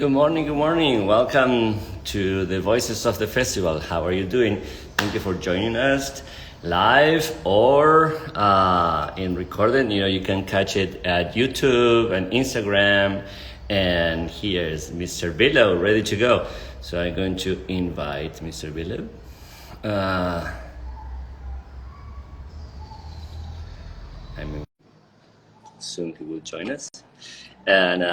Good morning, good morning. Welcome to the Voices of the Festival. How are you doing? Thank you for joining us live or in recorded. You can catch it at YouTube and Instagram. And here's Mr. Billow ready to go. So I'm going to invite Mr. Billow. Soon he will join us. And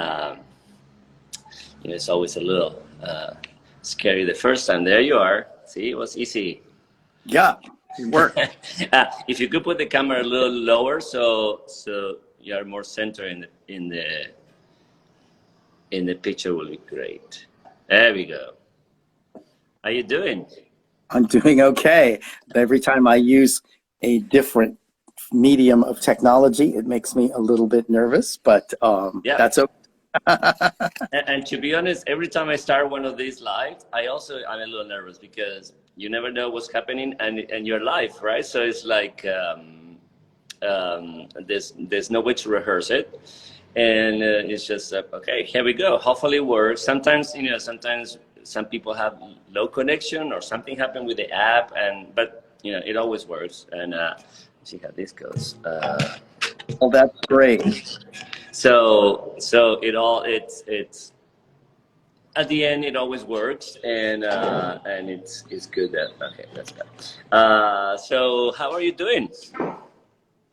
it's always a little scary the first time. There you are. See, it was easy. Yeah, it worked. If you could put the camera a little lower, so you are more centered in the picture, will be great. There we go. How you doing? I'm doing okay. Every time I use a different medium of technology, it makes me a little bit nervous, but that's okay. And to be honest, every time I start one of these live, I'm a little nervous because you never know what's happening and you're live, right? So it's like there's no way to rehearse it, and it's just okay, here we go. Hopefully it works. Sometimes some people have low connection or something happened with the app, but it always works. And let's see how this goes. Well, that's great. So it's at the end it always works, and it's good that okay, that's good. So how are you doing?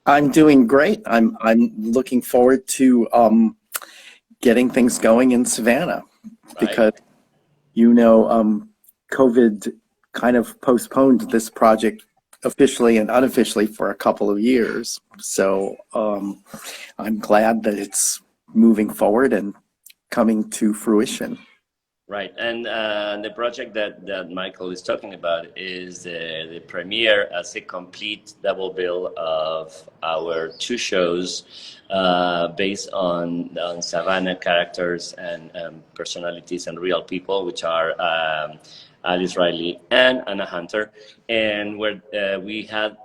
I'm doing great. I'm looking forward to getting things going in Savannah, because COVID kind of postponed this project officially and unofficially for a couple of years. So I'm glad that it's moving forward and coming to fruition. Right, and the project that Michael is talking about is the premiere as a complete double bill of our two shows based on Savannah characters and personalities and real people, which are Alice Riley and Anna Hunter, and where we had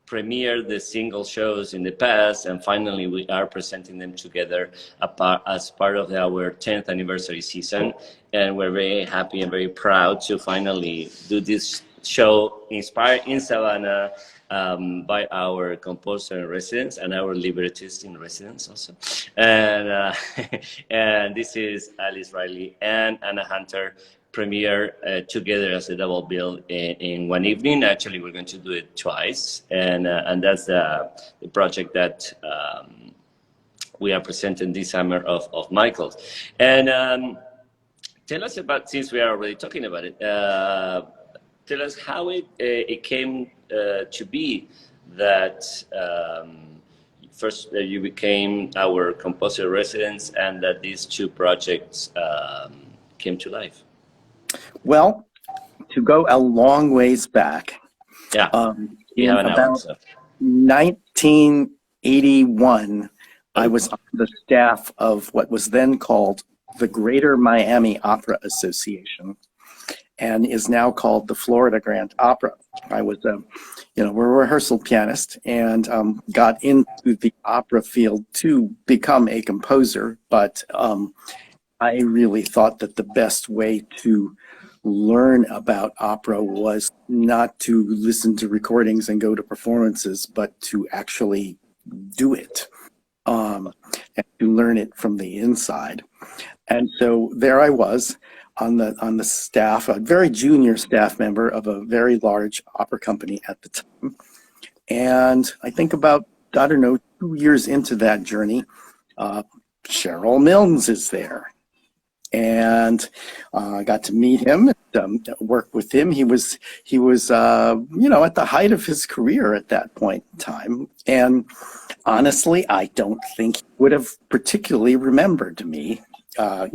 premiered the single shows in the past, and finally we are presenting them together as part of our 10th anniversary season, and we're very happy and very proud to finally do this show inspired in Savannah by our composer in residence and our librettist in residence also, and and this is Alice Riley and Anna Hunter premiere together as a double bill in one evening. Actually, we're going to do it twice, and that's the project that we are presenting this summer of Michael's. And tell us about, since we are already talking about it, tell us how it came to be that first you became our composer residence, and that these two projects came to life. Well, to go a long ways back, in about 1981, I was on the staff of what was then called the Greater Miami Opera Association, and is now called the Florida Grand Opera. I was a rehearsal pianist, and got into the opera field to become a composer, but I really thought that the best way to learn about opera was not to listen to recordings and go to performances, but to actually do it, and to learn it from the inside. And so there I was on the staff, a very junior staff member of a very large opera company at the time. And I think about, 2 years into that journey, Cheryl Milnes is there. And I got to meet him, work with him. He was at the height of his career at that point in time. And honestly, I don't think he would have particularly remembered me. We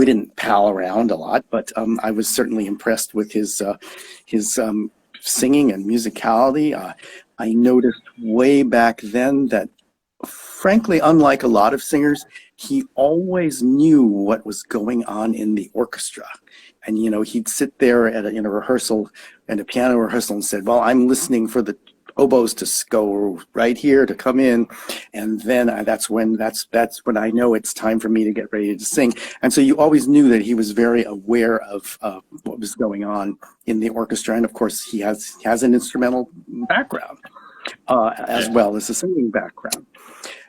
didn't pal around a lot, but I was certainly impressed with his singing and musicality. I noticed way back then that, frankly, unlike a lot of singers, he always knew what was going on in the orchestra. And, he'd sit there at a rehearsal and a piano rehearsal and said, well, I'm listening for the oboes to go right here to come in, and then that's when I know it's time for me to get ready to sing. And so you always knew that he was very aware of what was going on in the orchestra, and of course he has an instrumental background as well as a singing background.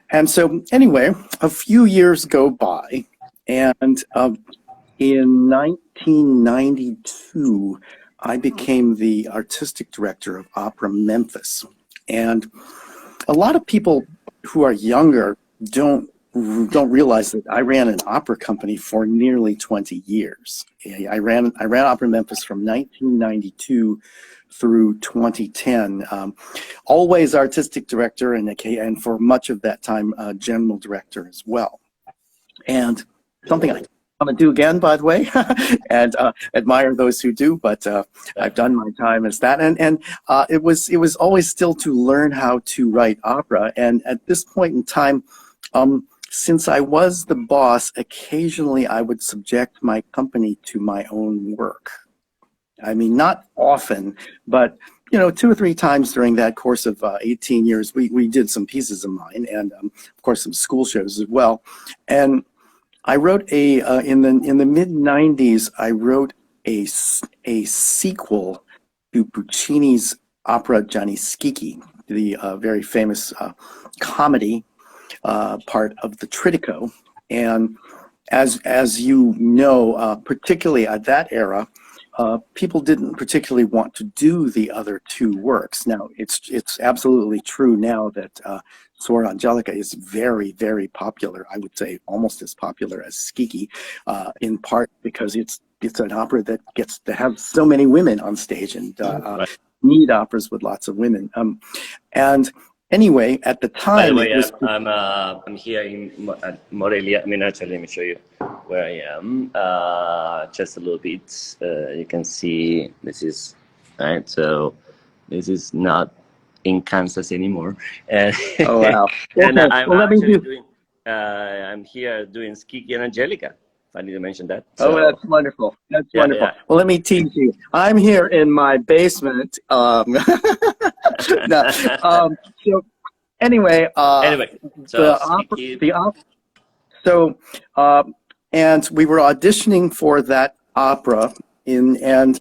And so anyway, a few years go by, and in 1992, I became the artistic director of Opera Memphis. And a lot of people who are younger don't realize that I ran an opera company for nearly 20 years. I ran Opera Memphis from 1992 through 2010. Always artistic director, and for much of that time, general director as well. And something I want to do again, by the way, and admire those who do, but I've done my time as that. And it was always still to learn how to write opera. And at this point in time, since I was the boss, occasionally I would subject my company to my own work. I mean, not often, but 2 or 3 times during that course of 18 years, we did some pieces of mine, and of course some school shows as well. And I wrote in the mid '90s, I wrote a sequel to Puccini's opera Gianni Schicchi, the very famous comedy part of the Trittico. And as you know, particularly at that era, people didn't particularly want to do the other 2 works. Now, it's absolutely true now that Suor Angelica is very, very popular. I would say almost as popular as Schicchi, in part because it's an opera that gets to have so many women on stage, and need operas with lots of women. And anyway, at the time, by the way, I'm here at Morelia. I mean, actually, let me show you where I am. Just a little bit. You can see this is right. So this is not in Kansas anymore. And, oh wow! And okay. I'm actually doing. I'm here doing Schicchi and Angelica. I need to mention that. So, oh, that's wonderful. That's wonderful. Yeah. Well, let me tease you. I'm here in my basement. No, so anyway, so and we were auditioning for that opera and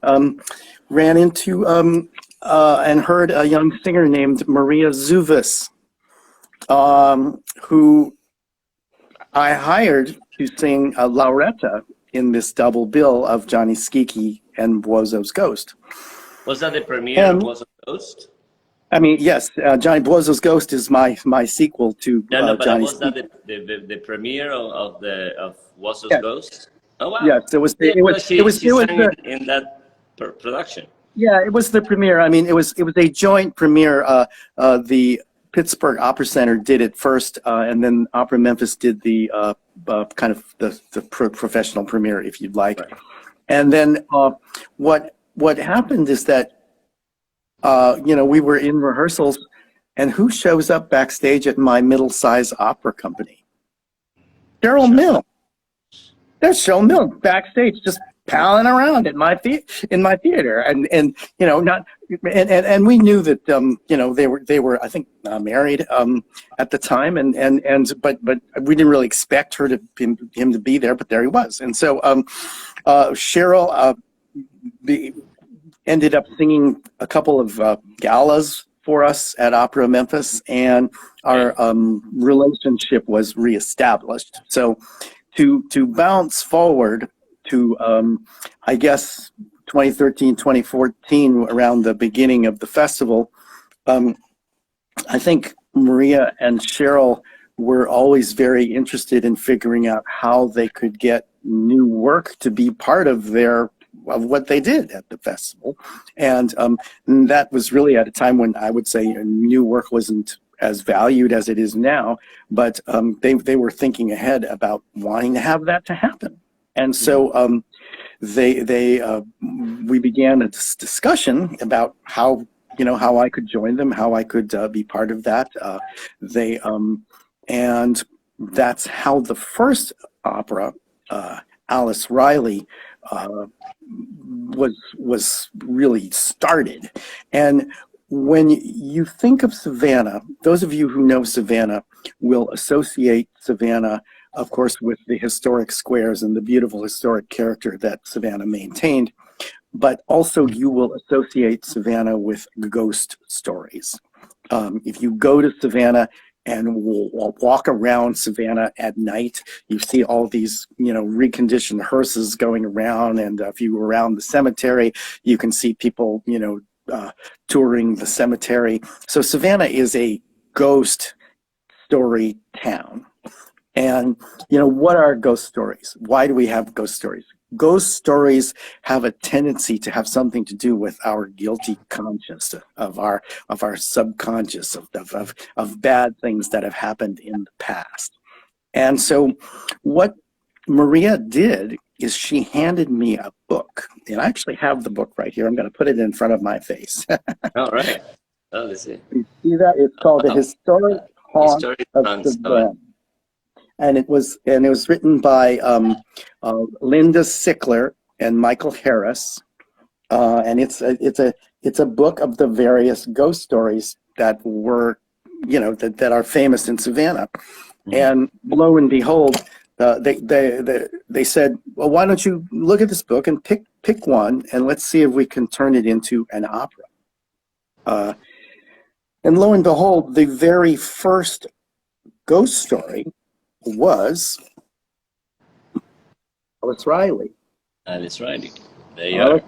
ran into and heard a young singer named Maria Zuvis, who I hired to sing Lauretta in this double bill of Gianni Schicchi and Buoso's Ghost. Was that the premiere of Buoso's Ghost? I mean, yes, Johnny Buoso's Ghost is my sequel to Gianni was Schicchi. That the premiere of Buoso's Ghost? Oh wow! Yes, it was in that production. Yeah, it was the premiere. I mean, it was a joint premiere. The Pittsburgh Opera Center did it first, and then Opera Memphis did the kind of the professional premiere, if you'd like. Right. And then what happened is that we were in rehearsals, and who shows up backstage at my middle-sized opera company? Cheryl Mill. There's Cheryl Mill backstage, just palling around in my theater, and we knew that they were I think married at the time, but we didn't really expect him to be there, but there he was. And so Cheryl ended up singing a couple of galas for us at Opera Memphis, and our relationship was reestablished. So to bounce forward to I guess 2013, 2014, around the beginning of the festival, I think Maria and Cheryl were always very interested in figuring out how they could get new work to be part of what they did at the festival. And that was really at a time when I would say new work wasn't as valued as it is now, but they were thinking ahead about wanting to have that to happen. And so we began a discussion about how I could join them, how I could be part of that. And that's how the first opera, Alice Riley, was really started. And when you think of Savannah, those of you who know Savannah will associate Savannah, of course, with the historic squares and the beautiful historic character that Savannah maintained, but also you will associate Savannah with ghost stories. If you go to Savannah and walk around Savannah at night, you see all these, reconditioned hearses going around. And if you go around the cemetery, you can see people, touring the cemetery. So Savannah is a ghost story town. And, what are ghost stories? Why do we have ghost stories? Ghost stories have a tendency to have something to do with our guilty conscience, of our subconscious, of bad things that have happened in the past. And so what Maria did is she handed me a book, and I actually have the book right here. I'm going to put it in front of my face. All right. Oh, let's see. You see that? It's called The Historic Haunt of Savannah. And it was written by Linda Sickler and Michael Harris, and it's a book of the various ghost stories that were, that are famous in Savannah. Mm-hmm. And lo and behold, they said, well, why don't you look at this book and pick one, and let's see if we can turn it into an opera. And lo and behold, the very first ghost story was Alice Riley. Alice Riley. There you are.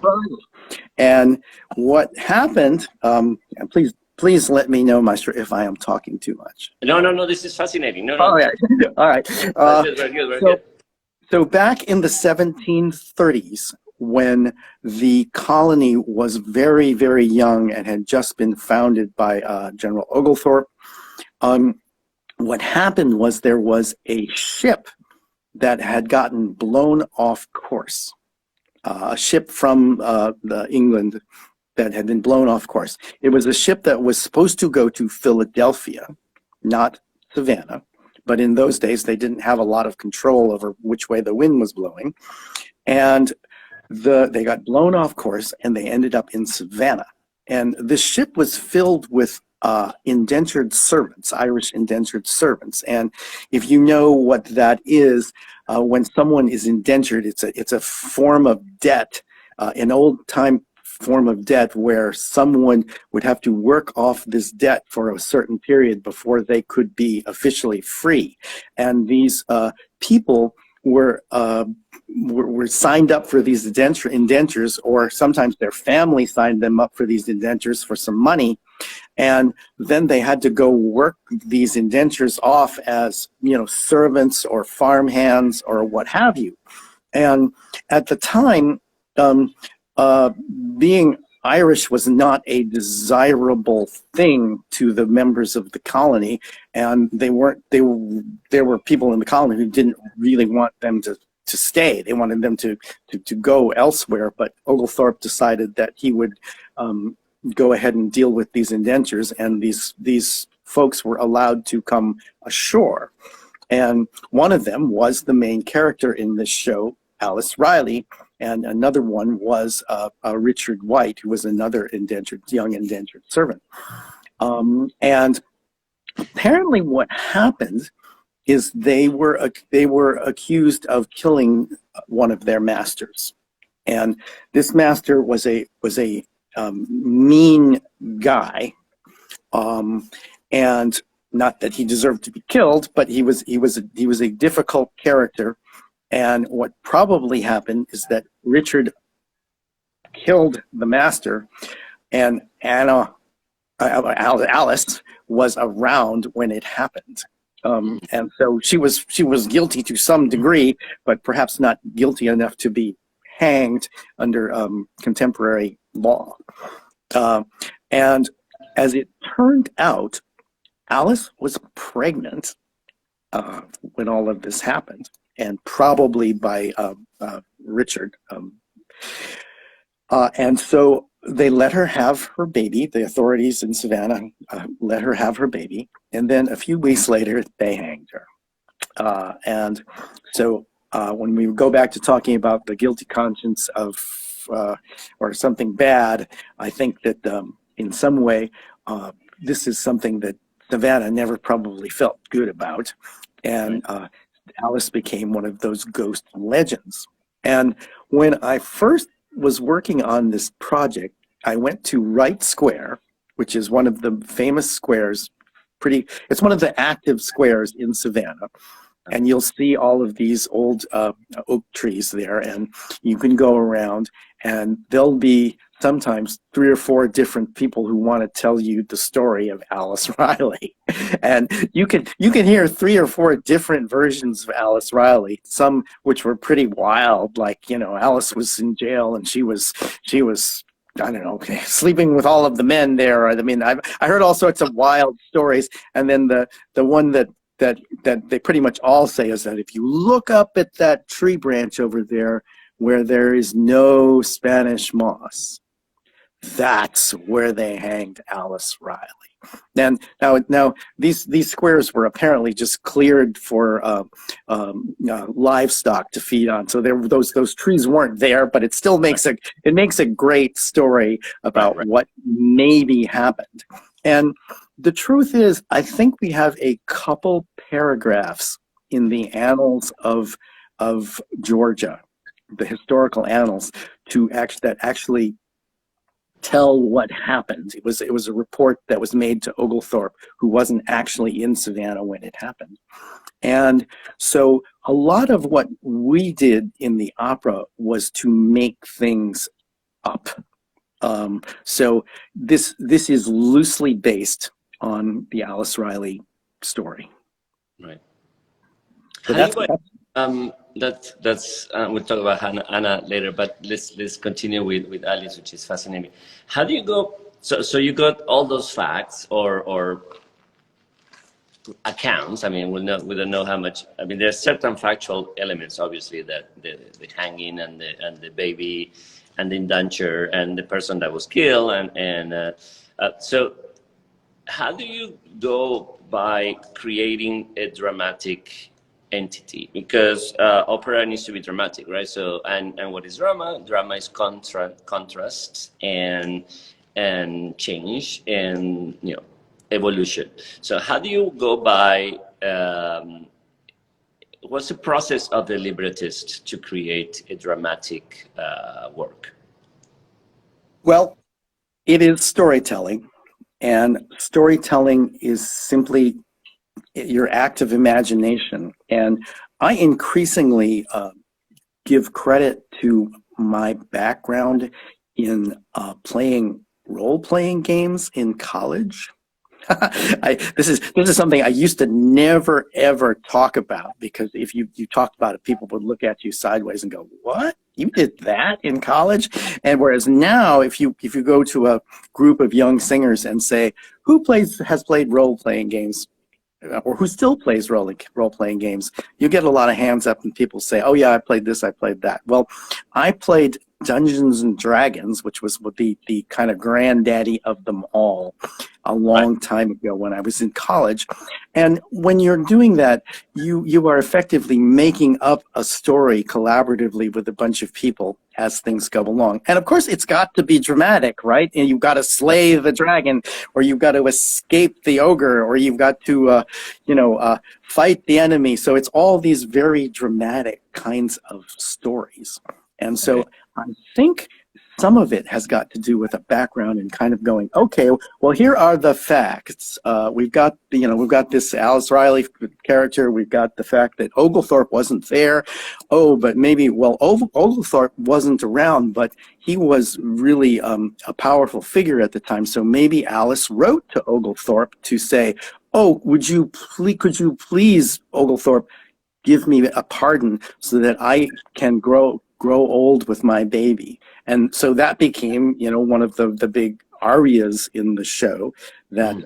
And what happened, and please let me know, Maestro, if I am talking too much. No, this is fascinating. No. Oh, yeah. All right. Very good. So back in the 1730s, when the colony was very, very young and had just been founded by General Oglethorpe, what happened was there was a ship that had gotten blown off course, a ship from England that had been blown off course. It was a ship that was supposed to go to Philadelphia, not Savannah, but in those days they didn't have a lot of control over which way the wind was blowing. And they got blown off course and they ended up in Savannah. And this ship was filled with indentured servants, Irish indentured servants. And if you know what that is, when someone is indentured, it's a form of debt, an old time form of debt where someone would have to work off this debt for a certain period before they could be officially free. And these people were signed up for these indentures, or sometimes their family signed them up for these indentures for some money. And then they had to go work these indentures off as, servants or farmhands or what have you. And at the time, being Irish was not a desirable thing to the members of the colony, and there were people in the colony who didn't really want them to stay. They wanted them to go elsewhere, but Oglethorpe decided that he would go ahead and deal with these indentures, and these folks were allowed to come ashore. And one of them was the main character in this show, Alice Riley, and another one was Richard White, who was another young indentured servant. And apparently what happened is they were accused of killing one of their masters. And this master was a mean guy, and not that he deserved to be killed, but he was a difficult character. And what probably happened is that Richard killed the master, and Alice was around when it happened. And so she was guilty to some degree, but perhaps not guilty enough to be hanged under contemporary law. And as it turned out, Alice was pregnant when all of this happened, and probably by Richard. And so they let her have her baby. The authorities in Savannah let her have her baby. And then a few weeks later, they hanged her. And so when we go back to talking about the guilty conscience of, or something bad, I think that in some way, this is something that Savannah never probably felt good about. And Alice became one of those ghost legends. And when I first was working on this project, I went to Wright Square, which is one of the famous squares. It's one of the active squares in Savannah. And you'll see all of these old oak trees there, and you can go around, and there'll be sometimes 3 or 4 different people who want to tell you the story of Alice Riley. And you can hear 3 or 4 different versions of Alice Riley, some which were pretty wild, like, Alice was in jail and she was I don't know, sleeping with all of the men there. I mean, I heard all sorts of wild stories. And then the one that they pretty much all say is that if you look up at that tree branch over there where there is no Spanish moss, that's where they hanged Alice Riley. And now these squares were apparently just cleared for livestock to feed on. So those trees weren't there, but it still makes a great story about what maybe happened. And the truth is, I think we have a couple paragraphs in the annals of Georgia, the historical annals, that actually tell what happened. It was a report that was made to Oglethorpe, who wasn't actually in Savannah when it happened. And so a lot of what we did in the opera was to make things up. So this is loosely based on the Alice Riley story. Right. So we'll talk about Anna later, but let's continue with Alice, which is fascinating. How do you go? So you got all those facts or accounts. I mean, we don't know how much. I mean, there's certain factual elements, obviously, that the hanging and the baby and the indenture and the person that was killed so how do you go by creating a dramatic entity? Because opera needs to be dramatic, right? So and what is drama? Drama is contrast and change and evolution. So how do you go by what's the process of the librettist to create a dramatic work? Well, it is storytelling, and storytelling is simply your act of imagination. And I increasingly give credit to my background in playing role-playing games in college. This is something I used to never ever talk about, because if you talked about it, people would look at you sideways and go, "What? You did that in college?" And whereas now, if you go to a group of young singers and say, "Who has played role-playing games?" or who still plays role-playing games, you get a lot of hands up and people say, "Oh yeah, I played this, I played that." Well, I played Dungeons and Dragons, which was the kind of granddaddy of them all, a long time ago when I was in college. And when you're doing that, you are effectively making up a story collaboratively with a bunch of people as things go along. And of course, it's got to be dramatic, right? And you've got to slay the dragon, or you've got to escape the ogre, or you've got to, fight the enemy. So it's all these very dramatic kinds of stories. And so I think some of it has got to do with a background and kind of going, okay, well, here are the facts. We've got this Alice Riley character. We've got the fact that Oglethorpe wasn't there. Oh, but maybe, Oglethorpe wasn't around, but he was really a powerful figure at the time. So maybe Alice wrote to Oglethorpe to say, "Oh, could you please, Oglethorpe, give me a pardon so that I can grow old with my baby." And so that became, one of the big arias in the show that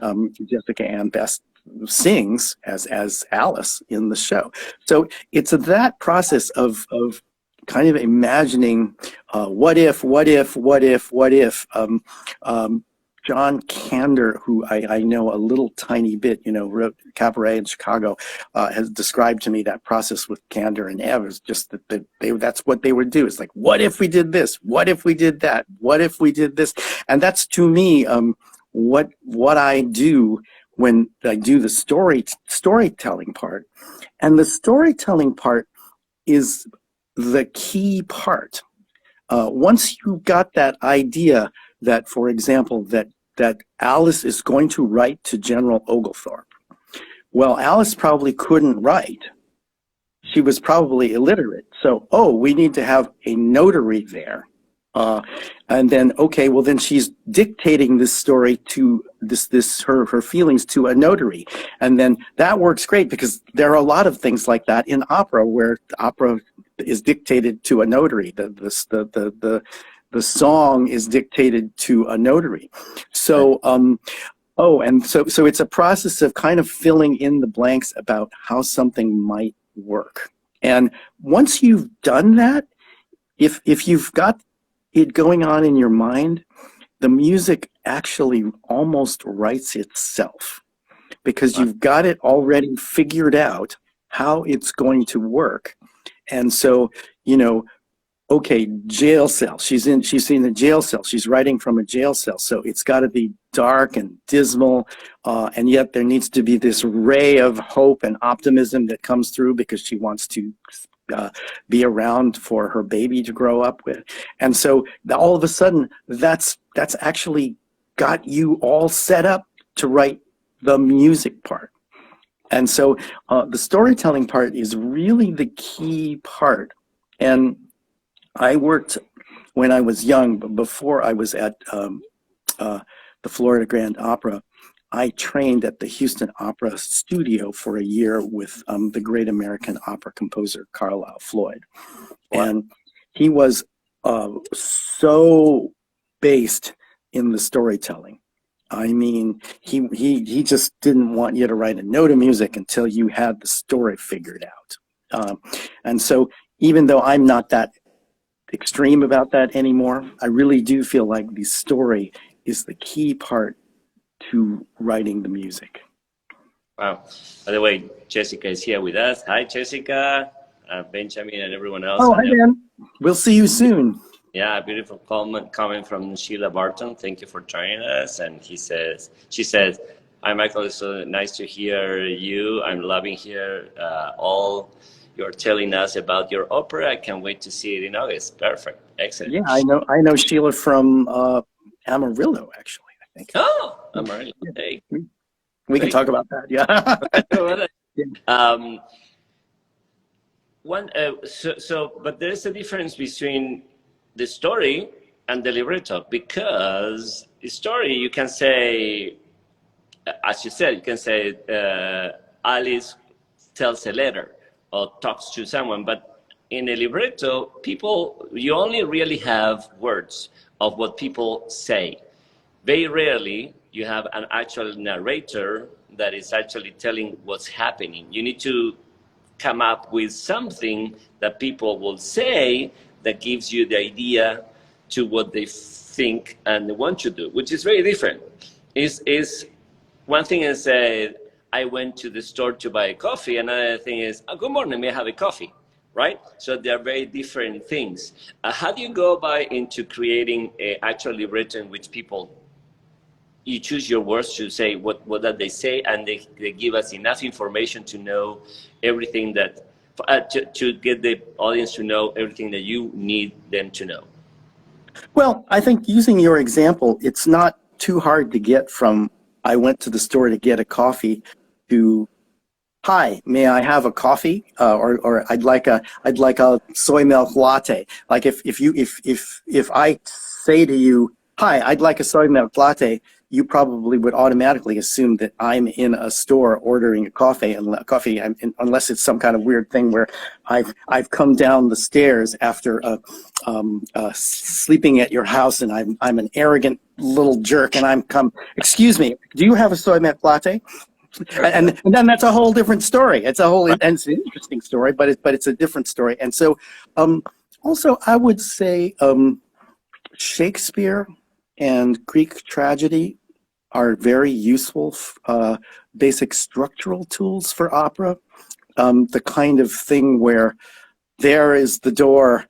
Jessica Ann Best sings as Alice in the show. So it's that process of kind of imagining what if. John Kander, who I know a little tiny bit, wrote Cabaret in Chicago, has described to me that process with Kander and Ev is just that that's what they would do. It's like, what if we did this? What if we did that? What if we did this? And that's, to me, what I do when I do the storytelling part. And the storytelling part is the key part. Once you got that idea that, for example, that Alice is going to write to General Oglethorpe. Well, Alice probably couldn't write. She was probably illiterate. So, we need to have a notary there. And then, okay, well then she's dictating this story to her feelings to a notary. And then that works great because there are a lot of things like that in opera where the opera is dictated to a notary. The song is dictated to a notary. So, so it's a process of kind of filling in the blanks about how something might work. And once you've done that, if you've got it going on in your mind, the music actually almost writes itself because you've got it already figured out how it's going to work. And so, okay, jail cell. She's in a jail cell. She's writing from a jail cell. So it's got to be dark and dismal. And yet there needs to be this ray of hope and optimism that comes through because she wants to be around for her baby to grow up with. And so all of a sudden, that's actually got you all set up to write the music part. And so the storytelling part is really the key part. And I worked when I was young, before I was at the Florida Grand Opera. I trained at the Houston Opera Studio for a year with the great American opera composer Carlisle Floyd. Wow. And he was so based in the storytelling. I mean, he just didn't want you to write a note of music until you had the story figured out. And so even though I'm not that extreme about that anymore, I really do feel like the story is the key part to writing the music. Wow. By the way, Jessica is here with us. Hi, Jessica, Benjamin, and everyone else. Oh, hi, Ben. We'll see you soon. Yeah, a beautiful comment coming from Sheila Barton. Thank you for joining us. And she says, hi, Michael, it's so nice to hear you. I'm loving here all you're telling us about your opera. I can't wait to see it in August. Perfect. Excellent. Yeah, I know Sheila from Amarillo, actually. I think. Oh, Amarillo. Hey. We can talk about that. Yeah. But there is a difference between the story and the libretto, because the story, you can say, as you said, you can say Alice tells a letter or talks to someone, but in a libretto, you only really have words of what people say. Very rarely you have an actual narrator that is actually telling what's happening. You need to come up with something that people will say that gives you the idea to what they think and they want to do, which is very different. Is one thing is I went to the store to buy a coffee, another thing is, good morning, may I have a coffee, right? So they're very different things. How do you go into creating a actual libretto in which you choose your words to say what that they say, and they give us enough information to know everything that, to get the audience to know everything that you need them to know? Well, I think using your example, it's not too hard to get from I went to the store to get a coffee to, hi, may I have a coffee? Or I'd like a soy milk latte. Like if I say to you, hi, I'd like a soy milk latte, you probably would automatically assume that I'm in a store ordering a coffee, unless it's some kind of weird thing where I've come down the stairs after sleeping at your house, and I'm an arrogant little jerk, and I'm come. Excuse me, do you have a soy milk latte? And then that's a whole different story. It's an interesting story, but it's a different story. And so, also I would say Shakespeare and Greek tragedy are very useful basic structural tools for opera. The kind of thing where there is the door,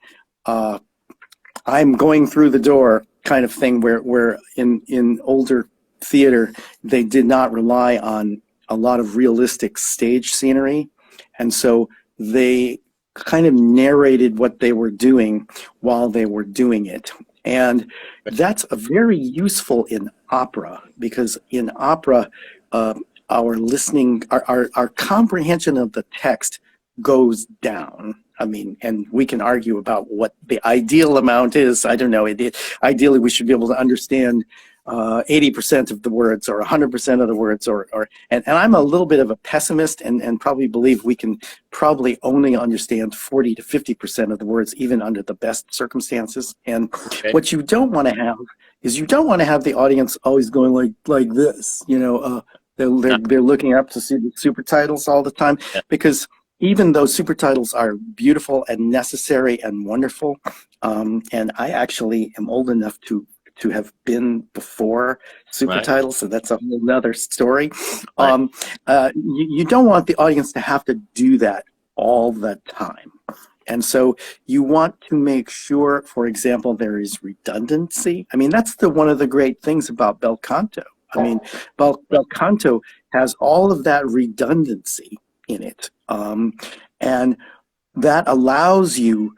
I'm going through the door kind of thing, where in older theater, they did not rely on a lot of realistic stage scenery. And so they kind of narrated what they were doing while they were doing it. And that's very useful in opera, because in opera, our listening, our comprehension of the text goes down. I mean, and we can argue about what the ideal amount is. I don't know. Ideally, we should be able to understand 80% of the words or 100% of the words, and I'm a little bit of a pessimist and probably believe we can probably only understand 40 to 50% of the words, even under the best circumstances. And what you don't want to have is you don't want to have the audience always going like this, you know, they're looking up to see the super titles all the time, because even though super titles are beautiful and necessary and wonderful, and I actually am old enough to have been before super titles, so that's a whole nother story. You don't want the audience to have to do that all the time. And so you want to make sure, for example, there is redundancy. I mean, that's one of the great things about bel canto. I mean, bel canto has all of that redundancy in it. And that allows you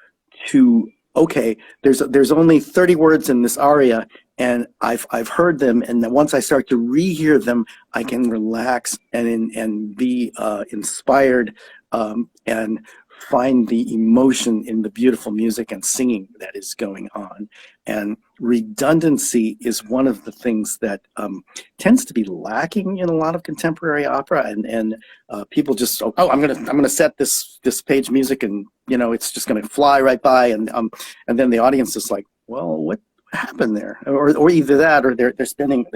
to, okay, there's only 30 words in this aria, and I've heard them, and then once I start to rehear them, I can relax and be inspired and find the emotion in the beautiful music and singing that is going on. And redundancy is one of the things that tends to be lacking in a lot of contemporary opera, and people just, oh, I'm gonna set this page music, and you know, it's just gonna fly right by, and then the audience is like, well, what happened there? Or either that, or they're spending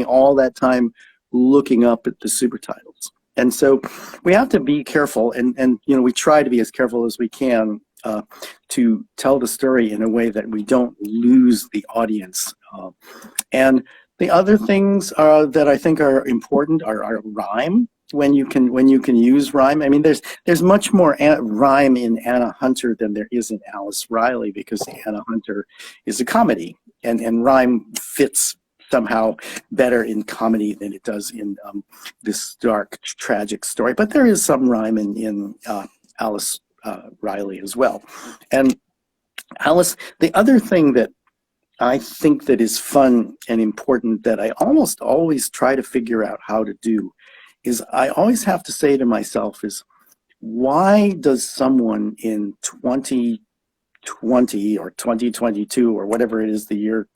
all that time looking up at the super titles. And so we have to be careful, and you know, we try to be as careful as we can to tell the story in a way that we don't lose the audience. And the other things that I think are important are rhyme. When you can use rhyme. I mean, there's much more rhyme in Anna Hunter than there is in Alice Riley, because Anna Hunter is a comedy, and rhyme fits somehow better in comedy than it does in this dark, tragic story. But there is some rhyme in Alice Riley as well. And Alice, the other thing that I think that is fun and important that I almost always try to figure out how to do is I always have to say to myself is, why does someone in 2020 or 2022 or whatever it is, the year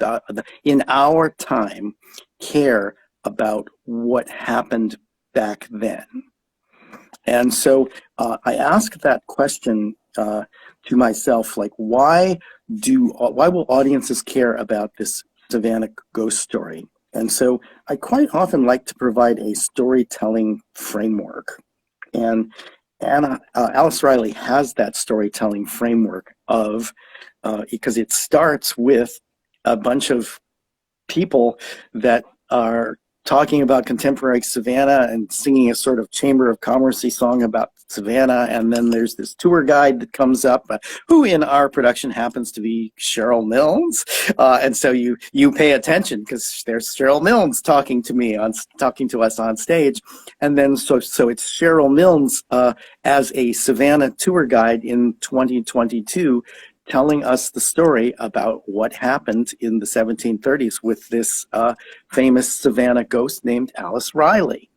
in our time, care about what happened back then? And so I ask that question to myself, like, why will audiences care about this Savannah ghost story? And so I quite often like to provide a storytelling framework. And Alice Riley has that storytelling framework because it starts with a bunch of people that are talking about contemporary Savannah and singing a sort of Chamber of Commerce-y song about Savannah, and then there's this tour guide that comes up, who in our production happens to be Cheryl Milnes, and so you pay attention because there's Cheryl Milnes talking to us on stage, and then so it's Cheryl Milnes as a Savannah tour guide in 2022, telling us the story about what happened in the 1730s with this famous Savannah ghost named Alice Riley.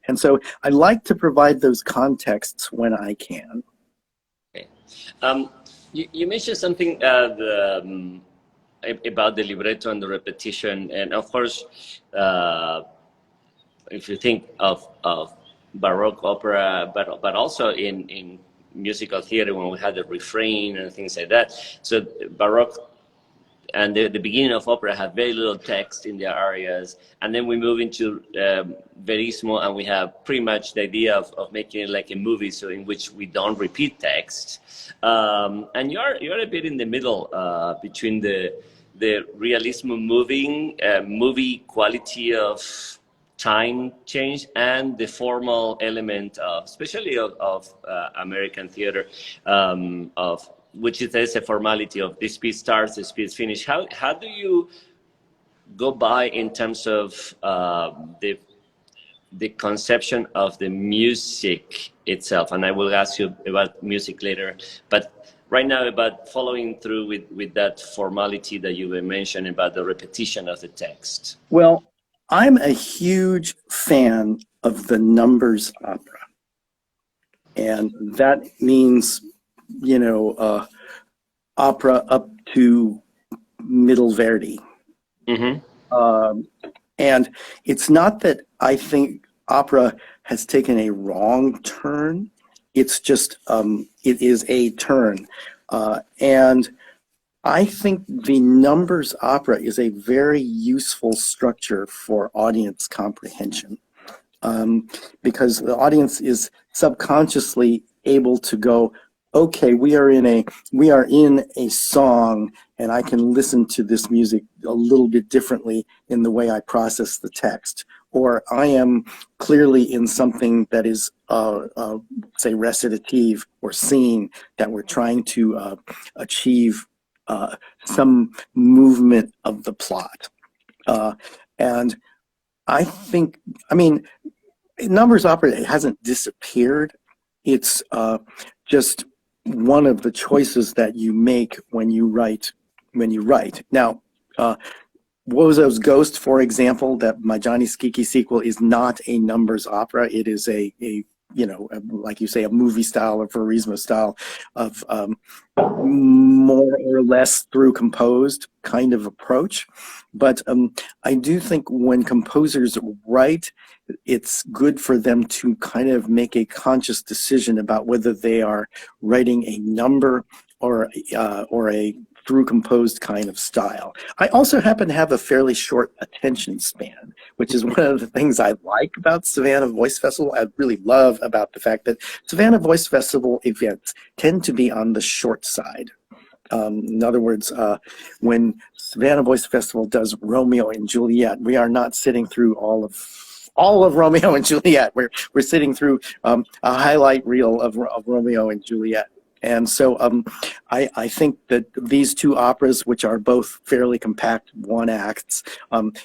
And so I like to provide those contexts when I can. Okay. You mentioned something about the libretto and the repetition. And of course, if you think of Baroque opera, but also in musical theater, when we had the refrain and things like that. So Baroque and the beginning of opera have very little text in their arias, and then we move into Verismo, and we have pretty much the idea of making it like a movie, so in which we don't repeat text. And you're a bit in the middle between the realismo movie quality of time change and the formal element of, especially of American theater, which is a formality of this piece starts, this piece finish. How do you go by in terms of the conception of the music itself, and I will ask you about music later. But right now, about following through with that formality that you were mentioning about the repetition of the text. Well, I'm a huge fan of the numbers opera. And that means, opera up to middle Verdi. Mm-hmm. And it's not that I think opera has taken a wrong turn. It's just, it is a turn. And I think the numbers opera is a very useful structure for audience comprehension, because the audience is subconsciously able to go, okay, we are in a song, and I can listen to this music a little bit differently in the way I process the text. Or I am clearly in something that is, say, recitative or scene that we're trying to achieve some movement of the plot. And I think, numbers opera hasn't disappeared. It's just one of the choices that you make when you write. Now, Wozo's Ghost, for example, that my Johnny Skiki sequel is not a numbers opera. It is a like you say, a movie style or Verismo style of more or less through composed kind of approach. But I do think when composers write, it's good for them to kind of make a conscious decision about whether they are writing a number or a through composed kind of style. I also happen to have a fairly short attention span, which is one of the things I like about Savannah Voice Festival. I really love about the fact that Savannah Voice Festival events tend to be on the short side. In other words, when Savannah Voice Festival does Romeo and Juliet, we are not sitting through all of Romeo and Juliet. We're sitting through a highlight reel of Romeo and Juliet. And so I think that these two operas, which are both fairly compact one acts,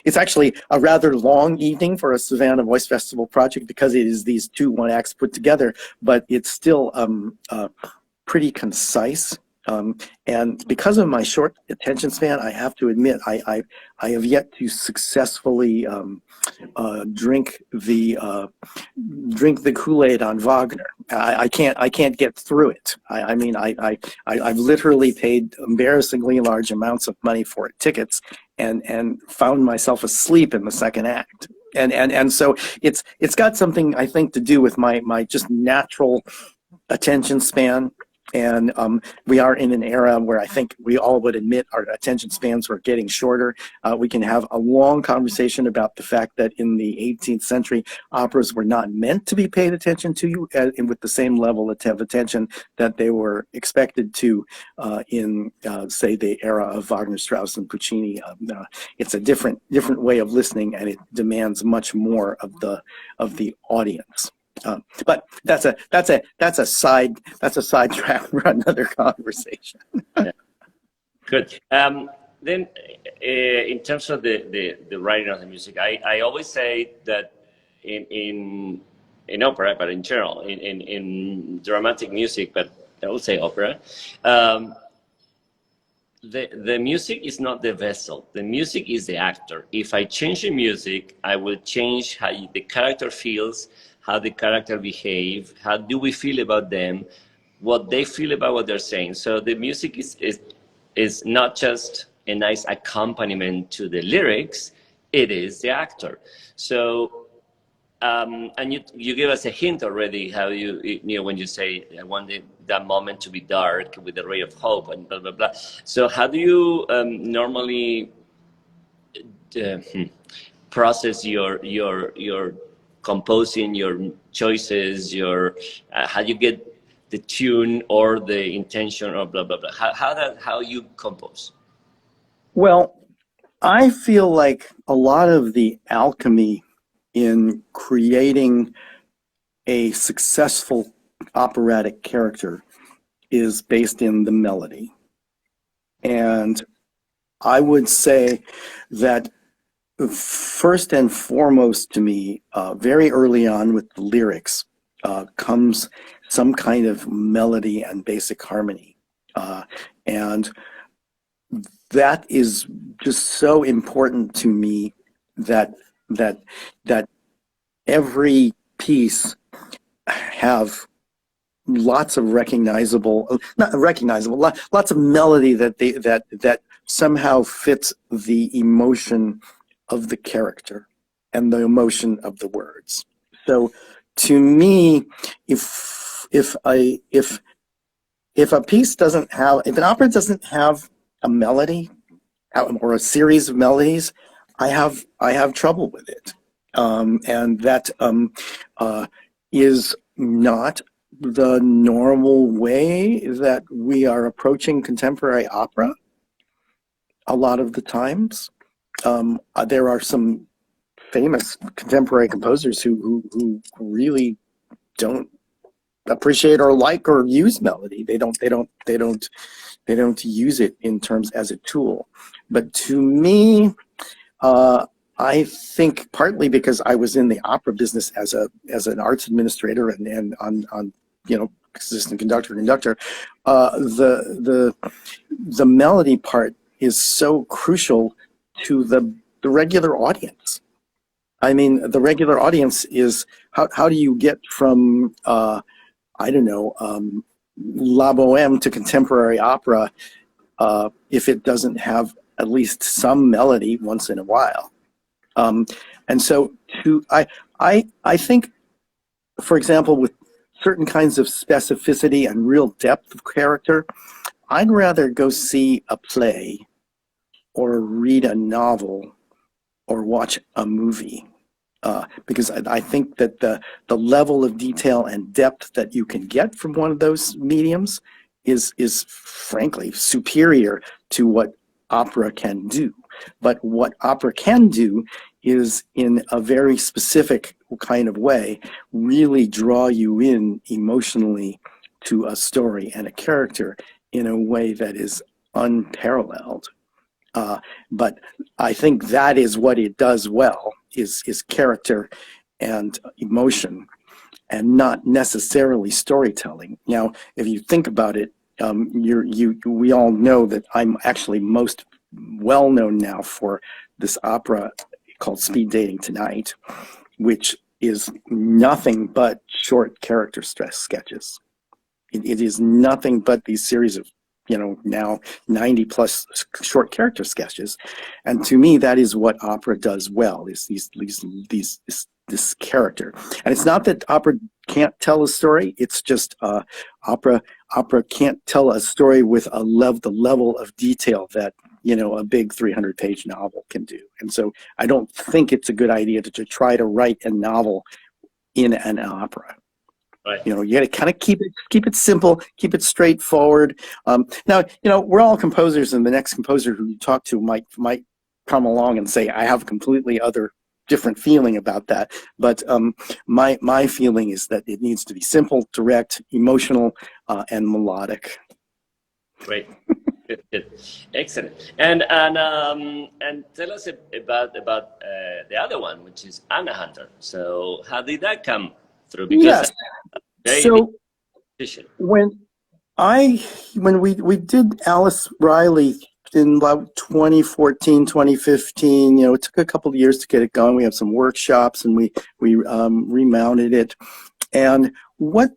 it's actually a rather long evening for a Savannah Voice Festival project because it is these two one acts put together, but it's still pretty concise. And because of my short attention span, I have to admit I have yet to successfully drink the Kool-Aid on Wagner. I can't get through it. I've literally paid embarrassingly large amounts of money for tickets and found myself asleep in the second act. And so it's got something, I think, to do with my just natural attention span. And we are in an era where I think we all would admit our attention spans were getting shorter. We can have a long conversation about the fact that in the 18th century, operas were not meant to be paid attention to with the same level of attention that they were expected to in, say, the era of Wagner, Strauss, and Puccini. It's a different way of listening, and it demands much more of the audience. But that's a sidetrack for another conversation. Yeah. Good. Then, in terms of the writing of the music, I always say that in opera, but in general, in dramatic music, but I will say opera, the music is not the vessel. The music is the actor. If I change the music, I will change how the character feels, how the character behave, how do we feel about them, what they feel about what they're saying. So the music is not just a nice accompaniment to the lyrics, it is the actor. So, and you give us a hint already how when you say, I want that moment to be dark with a ray of hope and blah, blah, blah. So how do you normally process your composing, your choices, how you get the tune or the intention or blah blah blah? How you compose? Well, I feel like a lot of the alchemy in creating a successful operatic character is based in the melody. And I would say that first and foremost to me, very early on with the lyrics, comes some kind of melody and basic harmony. And that is just so important to me that that that every piece have lots of recognizable, not recognizable, lots of melody that somehow fits the emotion of the character and the emotion of the words. So to me, if a piece doesn't have, if an opera doesn't have a melody or a series of melodies, I have trouble with it, and that is not the normal way that we are approaching contemporary opera. A lot of the times, there are some famous contemporary composers who really don't appreciate or like or use melody. They don't use it in terms as a tool. But to me, I think partly because I was in the opera business as an arts administrator and on assistant conductor, the melody part is so crucial to the regular audience. I mean, the regular audience is how do you get from I don't know, La Boheme to contemporary opera if it doesn't have at least some melody once in a while. And so I think, for example, with certain kinds of specificity and real depth of character, I'd rather go see a play or read a novel or watch a movie. Because I think that the level of detail and depth that you can get from one of those mediums is frankly superior to what opera can do. But what opera can do is, in a very specific kind of way, really draw you in emotionally to a story and a character in a way that is unparalleled. But I think that is what it does well, is character and emotion, and not necessarily storytelling. Now, if you think about it, we all know that I'm actually most well known now for this opera called Speed Dating Tonight, which is nothing but short character stress sketches. It is nothing but these series of now 90 plus short character sketches, and to me that is what opera does well, is this character. And it's not that opera can't tell a story, it's just opera can't tell a story with the level of detail that a big 300-page novel can do. And so I don't think it's a good idea to try to write a novel in an opera. Right. You got to kind of keep it simple, keep it straightforward. Now, we're all composers, and the next composer who you talk to might come along and say, I have a completely different feeling about that. But my feeling is that it needs to be simple, direct, emotional, and melodic. Great. Good. Excellent. And tell us about the other one, which is Anna Hunter. So how did that come through? Because yes. So when we did Alice Riley in about 2014, 2015, it took a couple of years to get it going. We had some workshops and we remounted it. And what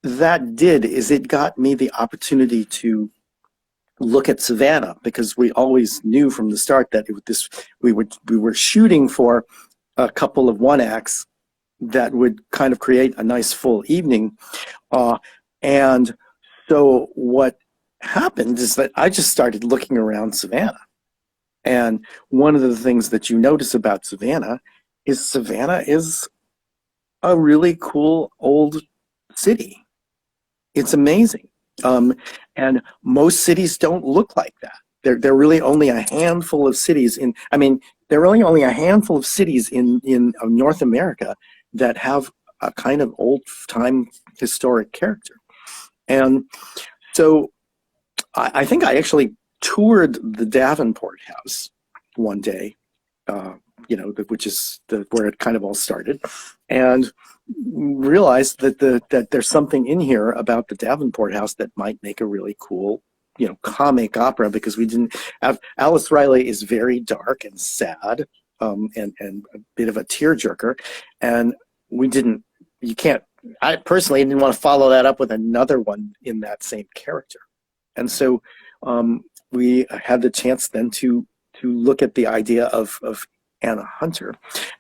that did is it got me the opportunity to look at Savannah, because we always knew from the start that we were shooting for a couple of one acts that would kind of create a nice full evening. And so what happened is that I just started looking around Savannah. And one of the things that you notice about Savannah is a really cool old city. It's amazing. And most cities don't look like that. There are really only a handful of cities in North America that have a kind of old-time historic character. And so I think I actually toured the Davenport House one day, which is where it kind of all started, and realized that there's something in here about the Davenport House that might make a really cool, comic opera, because we didn't have Alice Riley is very dark and sad, and a bit of a tearjerker, and we didn't. You can't. I personally didn't want to follow that up with another one in that same character, and so we had the chance then to look at the idea of Anna Hunter.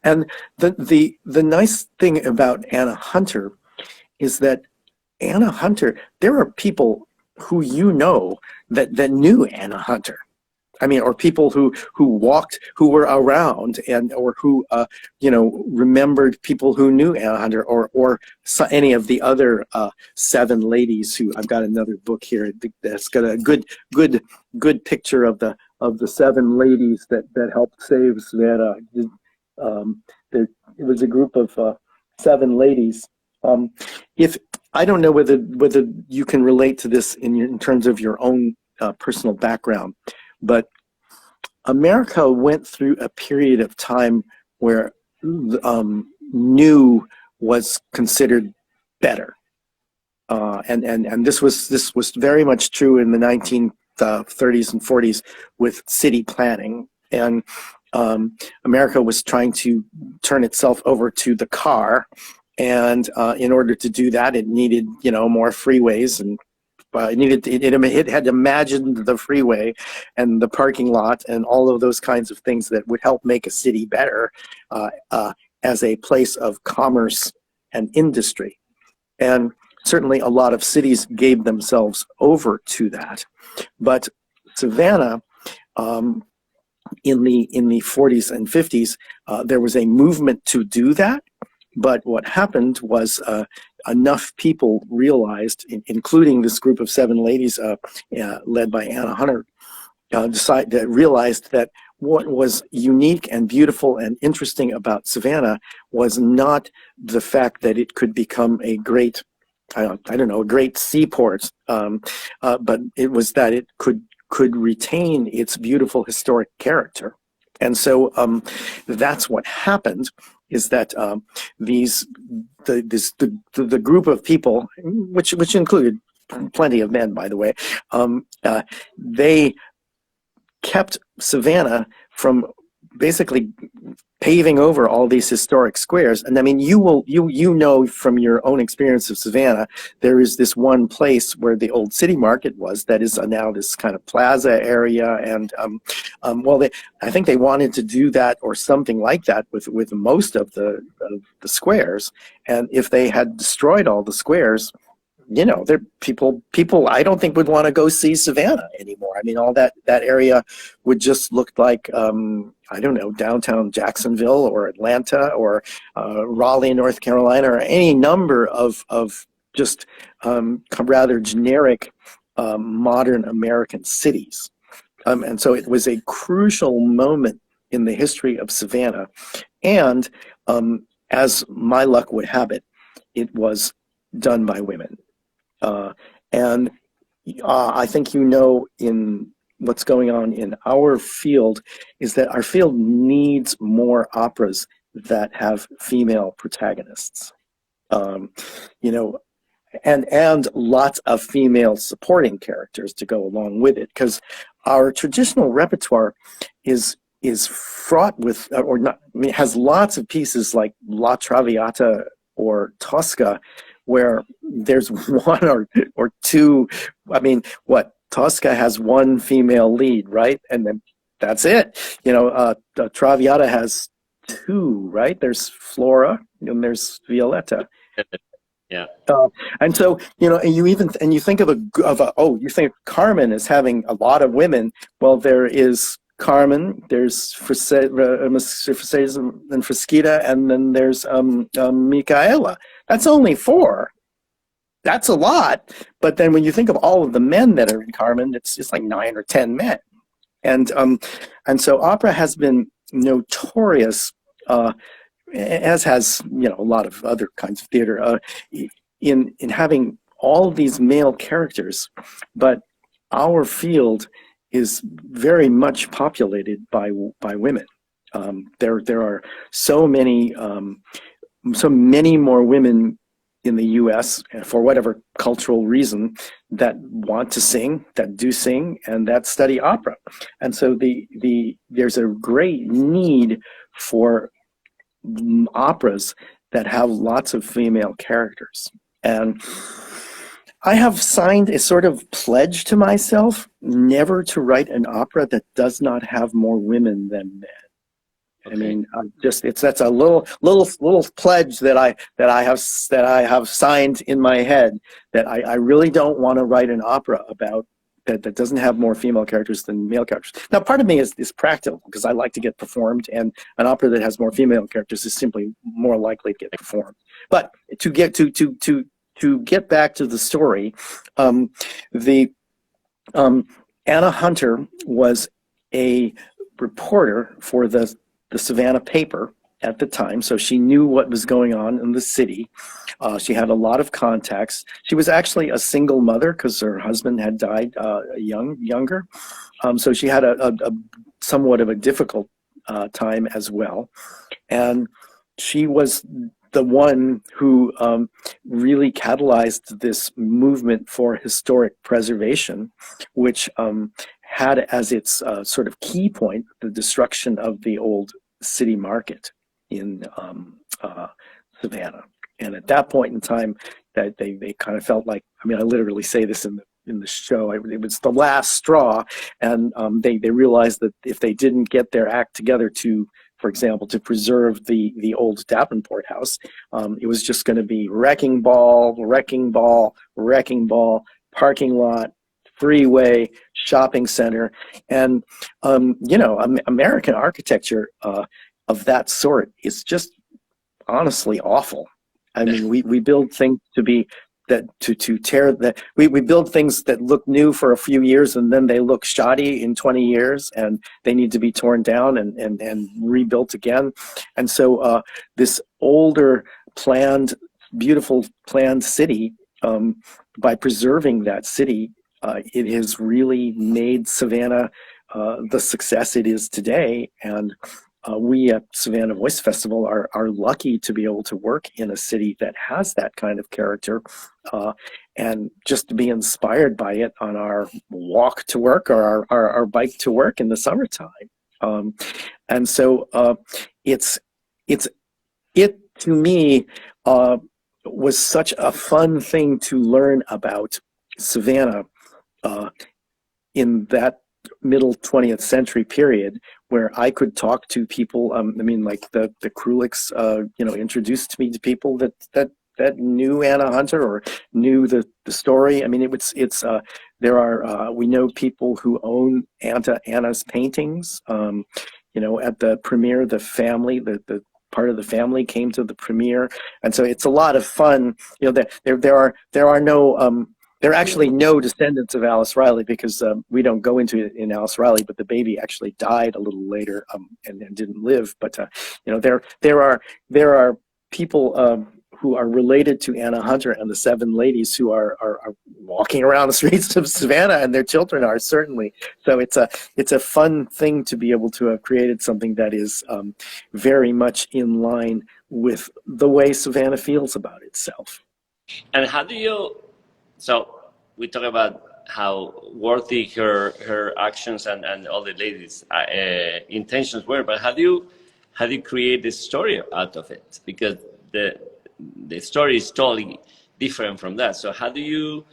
And the nice thing about Anna Hunter is that Anna Hunter, there are people who that knew Anna Hunter. I mean, or people who walked, who were around, or who remembered people who knew Anna Hunter, or any of the other 7 ladies who. I've got another book here that's got a good picture of the 7 ladies that helped save Savannah. It was a group of 7 ladies. If I don't know whether you can relate to this in terms of your own personal background, but America went through a period of time where new was considered better, and this was very much true in the 1930s and 40s with city planning, and America was trying to turn itself over to the car, and in order to do that, it needed more freeways, and it had imagined the freeway and the parking lot and all of those kinds of things that would help make a city better as a place of commerce and industry. And certainly a lot of cities gave themselves over to that. But Savannah, in the 40s and 50s, there was a movement to do that. But what happened was enough people realized, including this group of 7 ladies led by Anna Hunter, realized that what was unique and beautiful and interesting about Savannah was not the fact that it could become a great, a great seaport, but it was that it could retain its beautiful historic character. And so that's what happened, is that the group of people, which included plenty of men, by the way, they kept Savannah from basically paving over all these historic squares. And I mean, you know from your own experience of Savannah, there is this one place where the old city market was that is now this kind of plaza area. And I think they wanted to do that or something like that with most of the squares. And if they had destroyed all the squares, there people I don't think would want to go see Savannah anymore. I mean, all that area would just look like downtown Jacksonville or Atlanta or Raleigh, North Carolina, or any number of just rather generic modern American cities. And so it was a crucial moment in the history of Savannah, and as my luck would have it, it was done by women. And I think in what's going on in our field is that our field needs more operas that have female protagonists, and lots of female supporting characters to go along with it, because our traditional repertoire is fraught with, or not, I mean, it has lots of pieces like La Traviata or Tosca, where there's one or two. I mean, Tosca has one female lead, right? And then that's it. Traviata has 2, right? There's Flora and there's Violetta. Yeah. And so, and you think you think Carmen is having a lot of women. Well, there is Carmen, there's Mercedes and Frasquita, and then there's Micaela. That's only 4. That's a lot. But then when you think of all of the men that are in Carmen, it's like 9 or 10 men. And so opera has been notorious, as has a lot of other kinds of theater, in having all these male characters, but our field is very much populated by women. There are so many so many more women in the U.S. for whatever cultural reason that want to sing, that do sing, and that study opera. And so there's a great need for operas that have lots of female characters. And I have signed a sort of pledge to myself never to write an opera that does not have more women than men. Okay. I mean, that's a little pledge that I have signed in my head, that I really don't want to write an opera about that doesn't have more female characters than male characters. Now, part of me is practical because I like to get performed, and an opera that has more female characters is simply more likely to get performed. But to get back to the story, Anna Hunter was a reporter for the Savannah paper at the time, so she knew what was going on in the city. She had a lot of contacts. She was actually a single mother because her husband had died younger. So she had a somewhat of a difficult time as well. And she was the one who really catalyzed this movement for historic preservation, which had as its sort of key point the destruction of the old city market in Savannah. And at that point in time, that they kind of felt like, I mean, I literally say this in the show, it was the last straw, and they realized that if they didn't get their act together to, for example, to preserve the old Davenport house, it was just going to be wrecking ball, parking lot, freeway, shopping center. And American architecture of that sort is just honestly awful. I mean, we build things to be that to tear that we build things that look new for a few years and then they look shoddy in 20 years and they need to be torn down and rebuilt again. And so this older beautiful planned city, by preserving that city, it has really made Savannah the success it is today. And we at Savannah Voice Festival are lucky to be able to work in a city that has that kind of character, and just to be inspired by it on our walk to work or our bike to work in the summertime. And so it to me was such a fun thing to learn about Savannah in that middle 20th century period, where I could talk to people. I mean, like the Kruliks, introduced me to people that knew Anna Hunter or knew the story. I mean, we know people who own Anna's paintings. At the premiere, the family, the part of the family came to the premiere, and so it's a lot of fun. There are actually no descendants of Alice Riley because we don't go into it in Alice Riley, but the baby actually died a little later and didn't live. But there are people who are related to Anna Hunter and the Seven Ladies who are walking around the streets of Savannah, and their children are certainly. So it's a fun thing to be able to have created something that is very much in line with the way Savannah feels about itself. And how do you? So we talk about how worthy her actions and all the ladies' intentions were, but how do you create the story out of it? Because the story is totally different from that. So how do you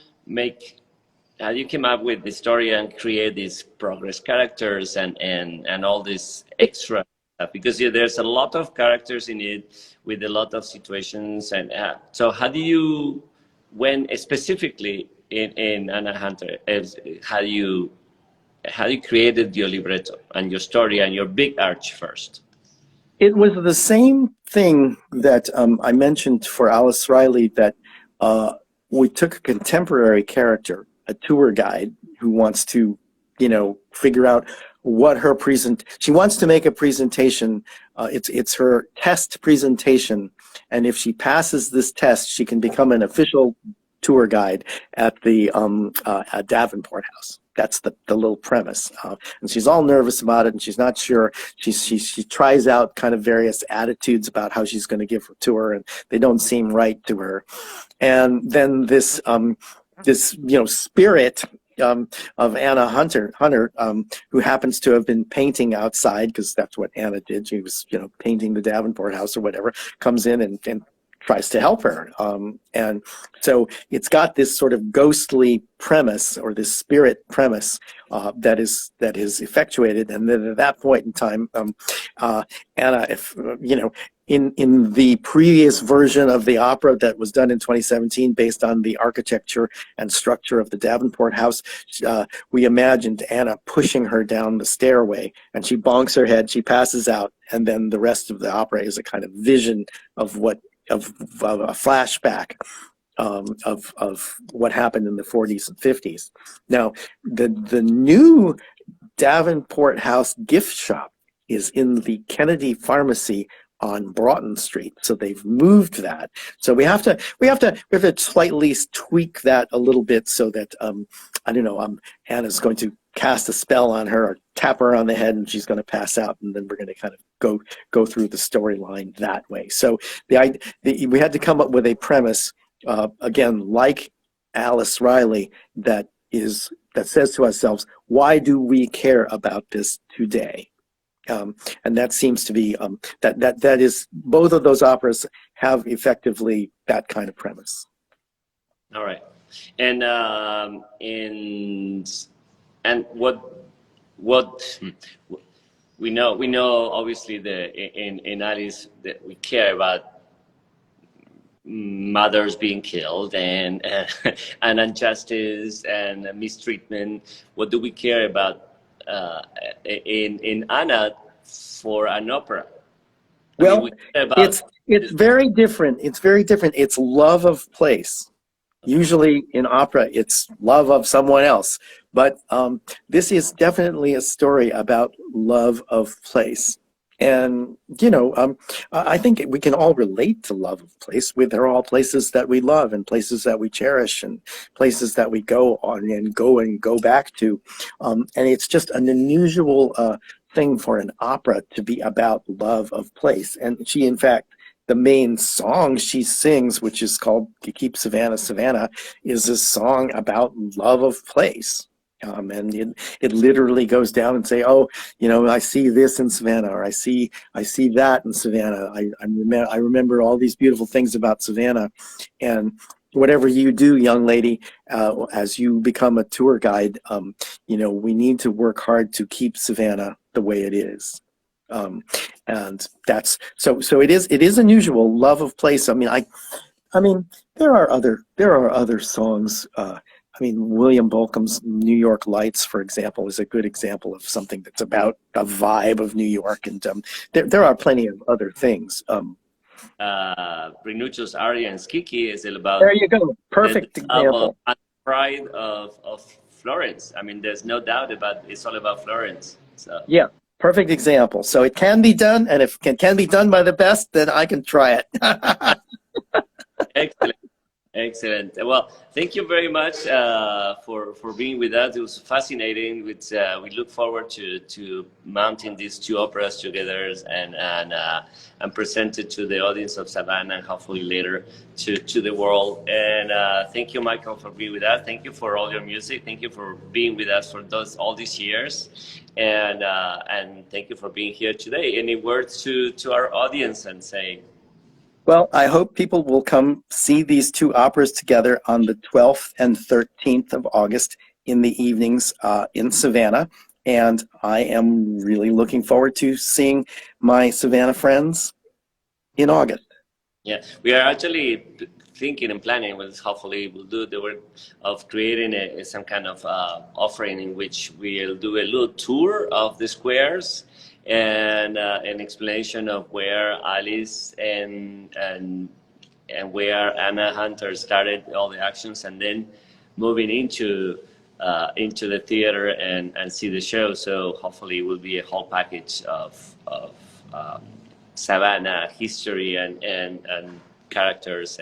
come up with the story and create these progress characters and all this extra stuff? Because there's a lot of characters in it with a lot of situations, and so how do you? When specifically in Anna Hunter, how you created your libretto and your story and your big arch first? It was the same thing that I mentioned for Alice Riley, that we took a contemporary character, a tour guide, who wants to, figure out what she wants to make a presentation. It's her test presentation. And if she passes this test, she can become an official tour guide at the at Davenport House. That's the little premise, and she's all nervous about it, and she's not sure. She tries out kind of various attitudes about how she's going to give her tour, and they don't seem right to her. And then this spirit of Anna Hunter, who happens to have been painting outside, because that's what Anna did. She was, painting the Davenport House or whatever, comes in and tries to help her. And so it's got this sort of ghostly premise, or this spirit premise, that is effectuated. And then at that point in time, Anna, if in the previous version of the opera that was done in 2017, based on the architecture and structure of the Davenport House, we imagined Anna pushing her down the stairway, and she bonks her head, she passes out, and then the rest of the opera is a kind of vision of a flashback of what happened in the 40s and 50s. Now, the new Davenport House gift shop is in the Kennedy Pharmacy on Broughton Street, so they've moved that. So we have to slightly tweak that a little bit, so that Anna's going to cast a spell on her, or tap her on the head, and she's going to pass out, and then we're going to kind of go through the storyline that way. So we had to come up with a premise, again, like Alice Riley, that says to ourselves, why do we care about this today? And that seems to be that is, both of those operas have effectively that kind of premise. All right, and what we know obviously in Alice that we care about mothers being killed and injustice and mistreatment. What do we care about in Anna for an opera? Well, it's very different. It's very different. It's love of place. Usually in opera, it's love of someone else. But this is definitely a story about love of place. And, I think we can all relate to love of place. They're all places that we love, and places that we cherish, and places that we go on and go back to. And it's just an unusual thing for an opera to be about love of place. And she, in fact, the main song she sings, which is called "Keep Savannah, Savannah," is a song about love of place. And it literally goes down and say, oh, I see this in Savannah, or I see that in Savannah. I remember all these beautiful things about Savannah. And whatever you do, young lady, as you become a tour guide, we need to work hard to keep Savannah the way it is. And that's so it is unusual, love of place. I mean there are other songs. William Bolcom's New York Lights, for example, is a good example of something that's about a vibe of New York. And there are plenty of other things. Rinuccio's Aria and Skiki is about, there you go, perfect example. Pride of Florence. There's no doubt about it's all about Florence. So yeah, perfect example. So it can be done, and if it can be done by the best, then I can try it. Excellent. Well, thank you very much for being with us. It was fascinating. We look forward to mounting these two operas together and present it to the audience of Savannah, and hopefully later to the world. And thank you, Michael, for being with us. Thank you for all your music. Thank you for being with us for all these years. And thank you for being here today. Any words to our audience and say? Well, I hope people will come see these two operas together on the 12th and 13th of August in the evenings in Savannah. And I am really looking forward to seeing my Savannah friends in August. Yeah, we are actually thinking and planning, hopefully we'll do the work of creating some kind of offering in which we'll do a little tour of the squares, and an explanation of where Alice and where Anna Hunter started all the actions, and then moving into the theater and see the show. So hopefully it will be a whole package of Savannah history and characters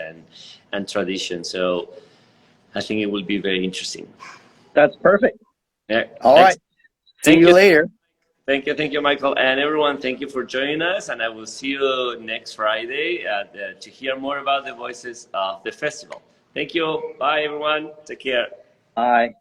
and tradition. So I think it will be very interesting. That's perfect. Yeah. All right. See Thank you later. Thank you, Michael, and everyone. Thank you for joining us, and I will see you next Friday to hear more about the voices of the festival. Thank you. Bye, everyone. Take care. Bye.